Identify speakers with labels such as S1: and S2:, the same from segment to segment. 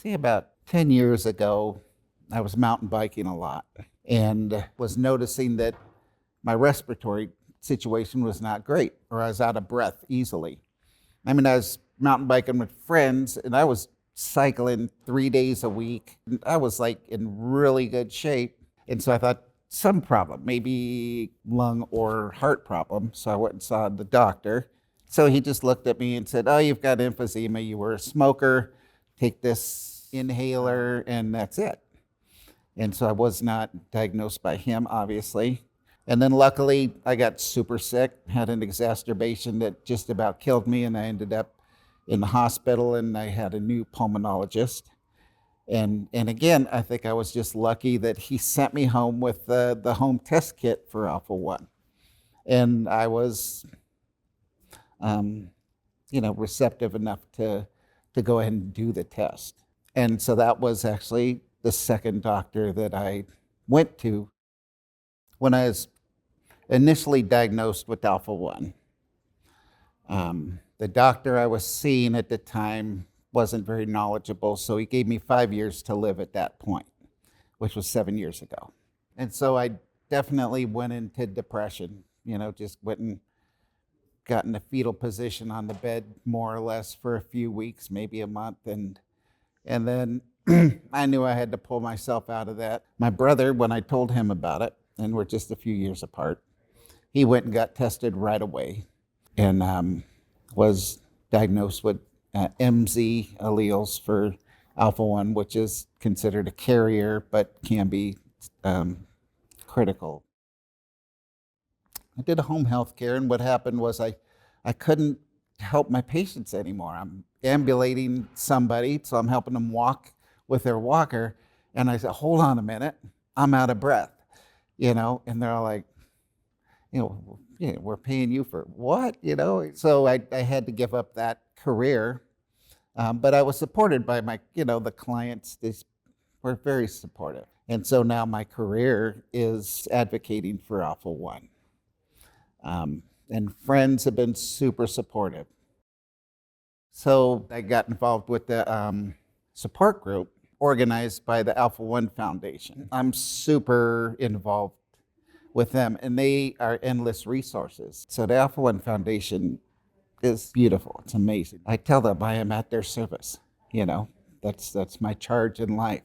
S1: See, about 10 years ago, I was mountain biking a lot and was noticing that my respiratory situation was not great, or I was out of breath easily. I mean, I was mountain biking with friends and I was cycling 3 days a week. I was like in really good shape. And so I thought, some problem, maybe lung or heart problem. So I went and saw the doctor. So he just looked at me and said, "Oh, you've got emphysema. You were a smoker. Take this inhaler," and that's it. And so I was not diagnosed by him, obviously. And then luckily, I got super sick, had an exacerbation that just about killed me, and I ended up in the hospital, and I had a new pulmonologist. And again, I think I was just lucky that he sent me home with the home test kit for Alpha-1. And I was, receptive enough to go ahead and do the test. And so that was actually the second doctor that I went to when I was initially diagnosed with Alpha-1. The doctor I was seeing at the time wasn't very knowledgeable, so he gave me 5 years to live at that point, which was 7 years ago. And so I definitely went into depression, just went and got in a fetal position on the bed more or less for a few weeks, maybe a month. And then I knew I had to pull myself out of that. My brother, when I told him about it, and we're just a few years apart, he went and got tested right away and was diagnosed with MZ alleles for Alpha-1, which is considered a carrier but can be critical. I did a home health care, and what happened was I couldn't help my patients anymore. I'm ambulating somebody, so I'm helping them walk with their walker, and I said, "Hold on a minute, I'm out of breath," and they're all like, "We're paying you for what?" So I had to give up that career. But I was supported by the clients. They were very supportive. And so now my career is advocating for Alpha-1. And friends have been super supportive. So I got involved with the support group organized by the Alpha-1 Foundation. I'm super involved with them, and they are endless resources. So the Alpha-1 Foundation is beautiful. It's amazing. I tell them I am at their service. That's my charge in life.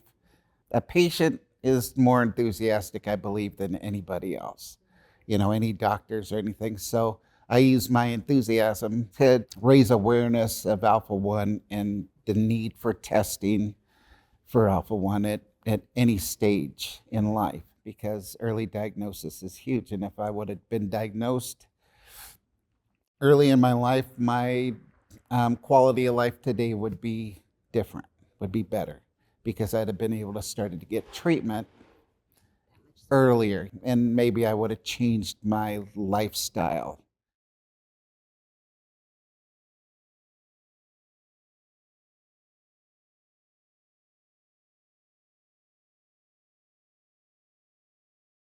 S1: A patient is more enthusiastic, I believe, than anybody else, any doctors or anything. So I use my enthusiasm to raise awareness of Alpha-1 and the need for testing for Alpha-1 at any stage in life, because early diagnosis is huge. And if I would have been diagnosed early in my life, my quality of life today would be different, would be better, because I'd have been able to start to get treatment earlier, and maybe I would have changed my lifestyle